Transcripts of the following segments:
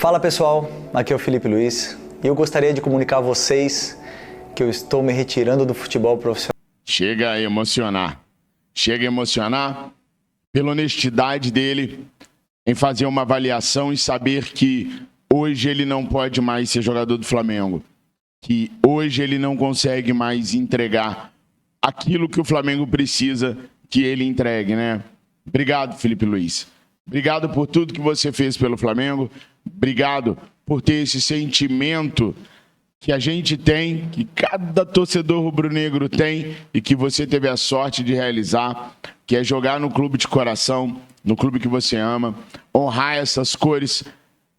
Fala pessoal, aqui é o Felipe Luiz e eu gostaria de comunicar a vocês que eu estou me retirando do futebol profissional. Chega a emocionar pela honestidade dele em fazer uma avaliação e saber que hoje ele não pode mais ser jogador do Flamengo, que hoje ele não consegue mais entregar aquilo que o Flamengo precisa que ele entregue, né? Obrigado, Felipe Luiz. Obrigado por tudo que você fez pelo Flamengo. Obrigado por ter esse sentimento que a gente tem, que cada torcedor rubro-negro tem e que você teve a sorte de realizar, que é jogar no clube de coração, no clube que você ama. Honrar essas cores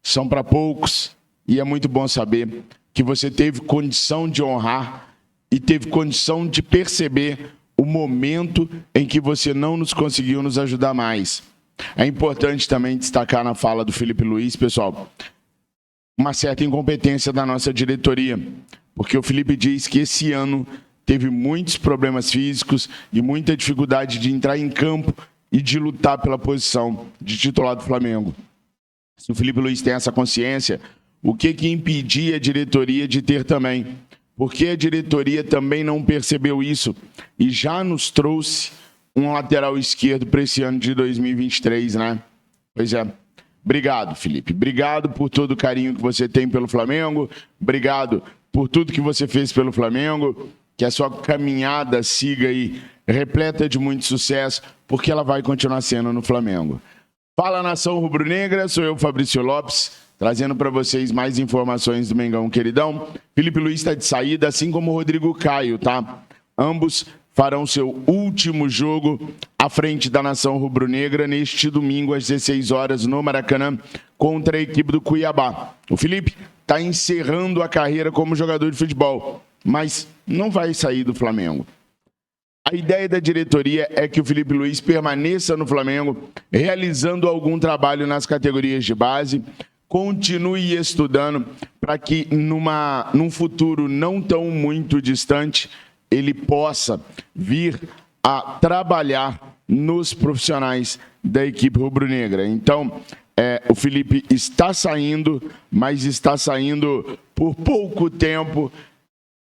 são para poucos e é muito bom saber que você teve condição de honrar e teve condição de perceber o momento em que você não nos conseguiu nos ajudar mais. É importante também destacar na fala do Felipe Luiz, pessoal, uma certa incompetência da nossa diretoria, porque o Felipe diz que esse ano teve muitos problemas físicos e muita dificuldade de entrar em campo e de lutar pela posição de titular do Flamengo. Se o Felipe Luiz tem essa consciência, o que impedia a diretoria de ter também? Porque a diretoria também não percebeu isso e já nos trouxe um lateral esquerdo para esse ano de 2023, né? Pois é. Obrigado, Felipe. Obrigado por todo o carinho que você tem pelo Flamengo. Obrigado por tudo que você fez pelo Flamengo. Que a sua caminhada siga aí repleta de muito sucesso, porque ela vai continuar sendo no Flamengo. Fala, nação rubro-negra. Sou eu, Fabrício Lopes, trazendo para vocês mais informações do Mengão queridão. Felipe Luiz está de saída, assim como o Rodrigo Caio, tá? Ambos farão seu último jogo à frente da nação rubro-negra neste domingo às 16 horas no Maracanã contra a equipe do Cuiabá. O Felipe está encerrando a carreira como jogador de futebol, mas não vai sair do Flamengo. A ideia da diretoria é que o Felipe Luiz permaneça no Flamengo, realizando algum trabalho nas categorias de base, continue estudando para que num futuro não tão muito distante ele possa vir a trabalhar nos profissionais da equipe rubro-negra. Então, o Felipe está saindo, mas está saindo por pouco tempo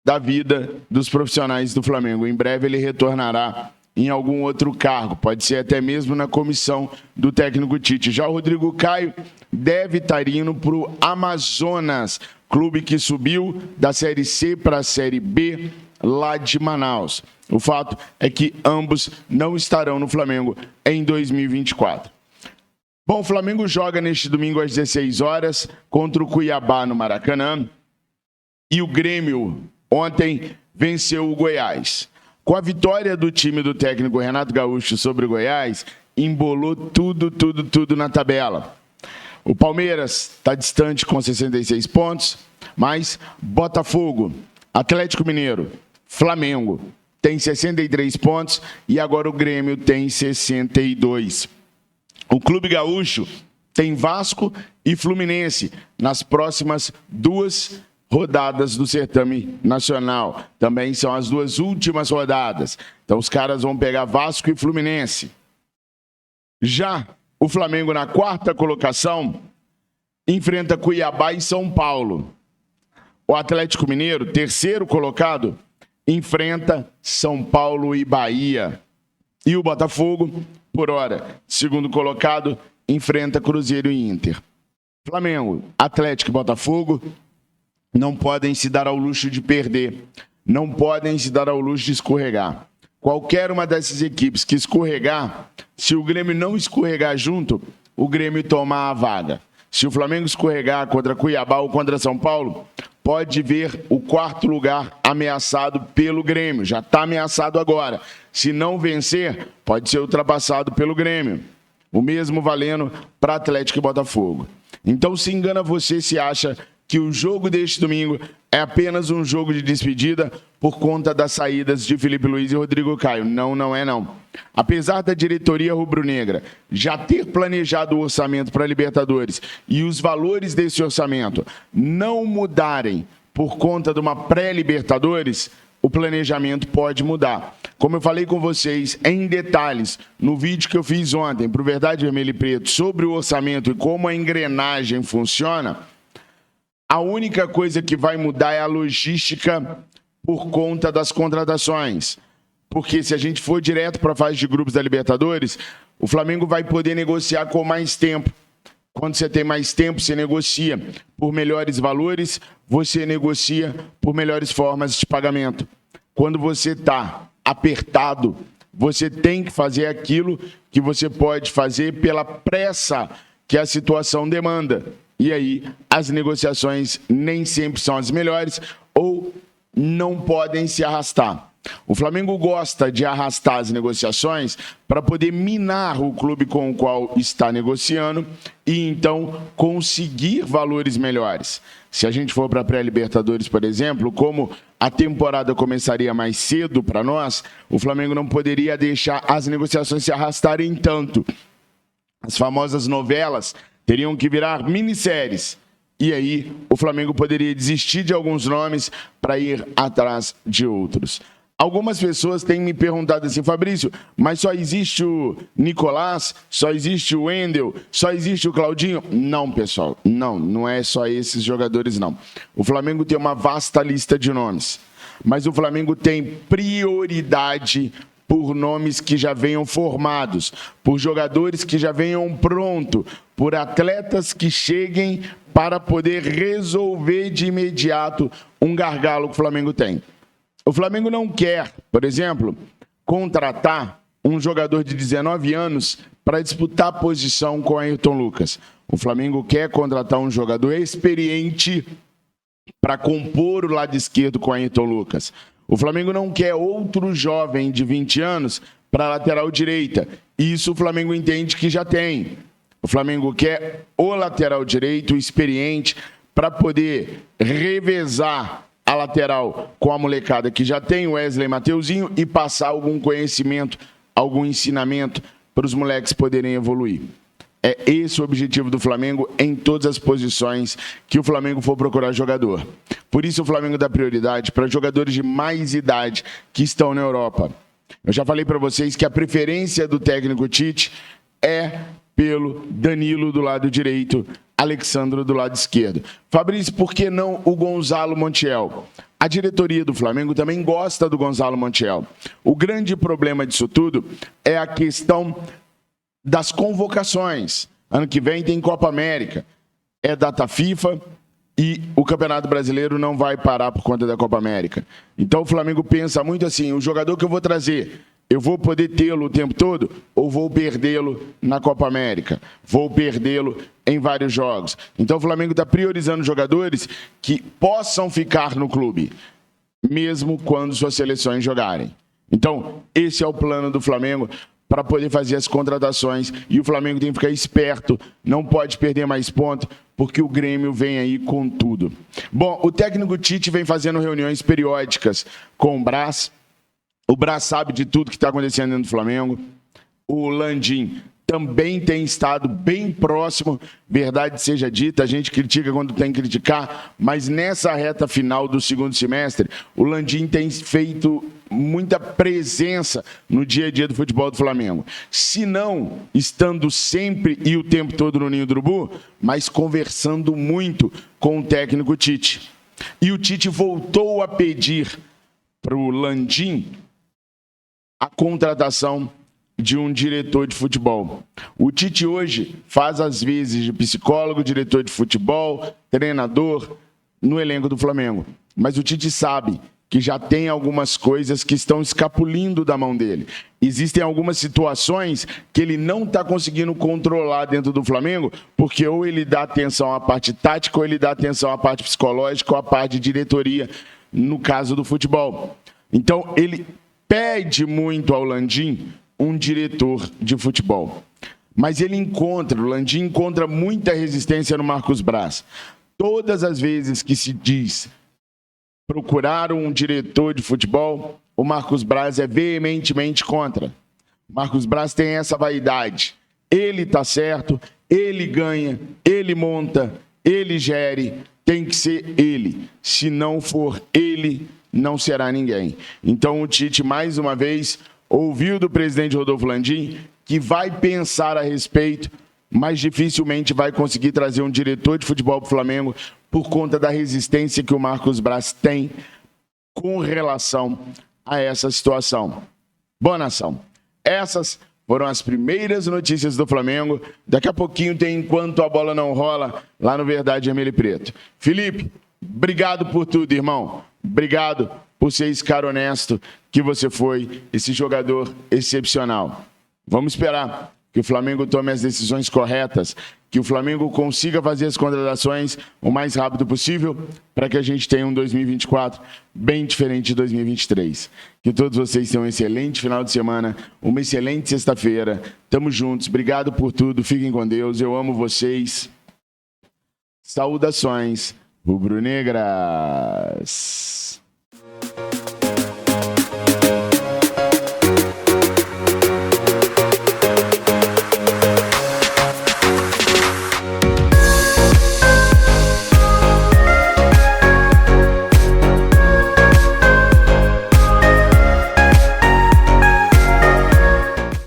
da vida dos profissionais do Flamengo. Em breve ele retornará em algum outro cargo, pode ser até mesmo na comissão do técnico Tite. Já o Rodrigo Caio deve estar indo para o Amazonas, clube que subiu da Série C para a Série B, lá de Manaus. O fato é que ambos não estarão no Flamengo em 2024. Bom, o Flamengo joga neste domingo às 16 horas contra o Cuiabá no Maracanã e o Grêmio ontem venceu o Goiás. Com a vitória do time do técnico Renato Gaúcho sobre o Goiás, embolou tudo na tabela. O Palmeiras está distante com 66 pontos, mas Botafogo, Atlético Mineiro, Flamengo tem 63 pontos e agora o Grêmio tem 62. O Clube Gaúcho tem Vasco e Fluminense nas próximas 2 rodadas do certame nacional. Também são as 2 últimas rodadas. Então os caras vão pegar Vasco e Fluminense. Já o Flamengo na 4ª colocação enfrenta Cuiabá e São Paulo. O Atlético Mineiro, 3º colocado, enfrenta São Paulo e Bahia. E o Botafogo, por hora, 2º colocado, enfrenta Cruzeiro e Inter. Flamengo, Atlético e Botafogo não podem se dar ao luxo de perder. Não podem se dar ao luxo de escorregar. Qualquer uma dessas equipes que escorregar, se o Grêmio não escorregar junto, o Grêmio toma a vaga. Se o Flamengo escorregar contra Cuiabá ou contra São Paulo, pode ver o 4º lugar ameaçado pelo Grêmio. Já está ameaçado agora. Se não vencer, pode ser ultrapassado pelo Grêmio. O mesmo valendo para Atlético e Botafogo. Então se engana você se acha que o jogo deste domingo é apenas um jogo de despedida por conta das saídas de Felipe Luiz e Rodrigo Caio. Não é não. Apesar da diretoria rubro-negra já ter planejado o orçamento para a Libertadores e os valores desse orçamento não mudarem por conta de uma pré-Libertadores, o planejamento pode mudar. Como eu falei com vocês em detalhes no vídeo que eu fiz ontem para o Verdade Vermelho e Preto sobre o orçamento e como a engrenagem funciona, a única coisa que vai mudar é a logística por conta das contratações. Porque se a gente for direto para a fase de grupos da Libertadores, o Flamengo vai poder negociar com mais tempo. Quando você tem mais tempo, você negocia por melhores valores, você negocia por melhores formas de pagamento. Quando você está apertado, você tem que fazer aquilo que você pode fazer pela pressa que a situação demanda. E aí, as negociações nem sempre são as melhores ou não podem se arrastar. O Flamengo gosta de arrastar as negociações para poder minar o clube com o qual está negociando e, então, conseguir valores melhores. Se a gente for para a pré-Libertadores, por exemplo, como a temporada começaria mais cedo para nós, o Flamengo não poderia deixar as negociações se arrastarem tanto. As famosas novelas teriam que virar minisséries. E aí, o Flamengo poderia desistir de alguns nomes para ir atrás de outros. Algumas pessoas têm me perguntado assim, Fabrício, mas só existe o Nicolás, só existe o Wendel, só existe o Claudinho? Não, pessoal, não é só esses jogadores, não. O Flamengo tem uma vasta lista de nomes, mas o Flamengo tem prioridade por nomes que já venham formados, por jogadores que já venham prontos, por atletas que cheguem para poder resolver de imediato um gargalo que o Flamengo tem. O Flamengo não quer, por exemplo, contratar um jogador de 19 anos para disputar a posição com Ayrton Lucas. O Flamengo quer contratar um jogador experiente para compor o lado esquerdo com Ayrton Lucas. O Flamengo não quer outro jovem de 20 anos para a lateral direita. Isso o Flamengo entende que já tem. O Flamengo quer o lateral direito experiente para poder revezar a lateral com a molecada que já tem o Wesley Mateuzinho e passar algum conhecimento, algum ensinamento para os moleques poderem evoluir. É esse o objetivo do Flamengo em todas as posições que o Flamengo for procurar jogador. Por isso o Flamengo dá prioridade para jogadores de mais idade que estão na Europa. Eu já falei para vocês que a preferência do técnico Tite é pelo Danilo do lado direito, Alexandro do lado esquerdo. Fabrício, por que não o Gonzalo Montiel? A diretoria do Flamengo também gosta do Gonzalo Montiel. O grande problema disso tudo é a questão das convocações. Ano que vem tem Copa América, é data FIFA e o Campeonato Brasileiro não vai parar por conta da Copa América. Então o Flamengo pensa muito assim, o jogador que eu vou trazer, eu vou poder tê-lo o tempo todo ou vou perdê-lo na Copa América? Vou perdê-lo em vários jogos. Então o Flamengo está priorizando jogadores que possam ficar no clube, mesmo quando suas seleções jogarem. Então esse é o plano do Flamengo para poder fazer as contratações. E o Flamengo tem que ficar esperto, não pode perder mais ponto, porque o Grêmio vem aí com tudo. Bom, o técnico Tite vem fazendo reuniões periódicas com o Brás. O Brás sabe de tudo que está acontecendo dentro do Flamengo. O Landim também tem estado bem próximo, verdade seja dita, a gente critica quando tem que criticar, mas nessa reta final do segundo semestre, o Landim tem feito muita presença no dia a dia do futebol do Flamengo. Se não estando sempre e o tempo todo no Ninho do Urubu, mas conversando muito com o técnico Tite. E o Tite voltou a pedir para o Landim a contratação de um diretor de futebol. O Tite hoje faz às vezes de psicólogo, diretor de futebol, treinador no elenco do Flamengo. Mas o Tite sabe que já tem algumas coisas que estão escapulindo da mão dele. Existem algumas situações que ele não está conseguindo controlar dentro do Flamengo, porque ou ele dá atenção à parte tática, ou ele dá atenção à parte psicológica, ou à parte de diretoria, no caso do futebol. Então, ele pede muito ao Landim um diretor de futebol. Mas o Landim encontra muita resistência no Marcos Braz. Todas as vezes que se diz procurar um diretor de futebol, o Marcos Braz é veementemente contra. O Marcos Braz tem essa vaidade. Ele está certo, ele ganha, ele monta, ele gere, tem que ser ele. Se não for ele, não será ninguém. Então o Tite, mais uma vez, ouviu do presidente Rodolfo Landim que vai pensar a respeito, mas dificilmente vai conseguir trazer um diretor de futebol para o Flamengo por conta da resistência que o Marcos Braz tem com relação a essa situação. Boa nação. Essas foram as primeiras notícias do Flamengo. Daqui a pouquinho tem Enquanto a Bola Não Rola, lá no Verdade Vermelho e Preto. Felipe, obrigado por tudo, irmão. Obrigado por ser esse cara honesto que você foi, esse jogador excepcional. Vamos esperar que o Flamengo tome as decisões corretas, que o Flamengo consiga fazer as contratações o mais rápido possível para que a gente tenha um 2024 bem diferente de 2023. Que todos vocês tenham um excelente final de semana, uma excelente sexta-feira. Tamo juntos. Obrigado por tudo. Fiquem com Deus. Eu amo vocês. Saudações rubro-negras.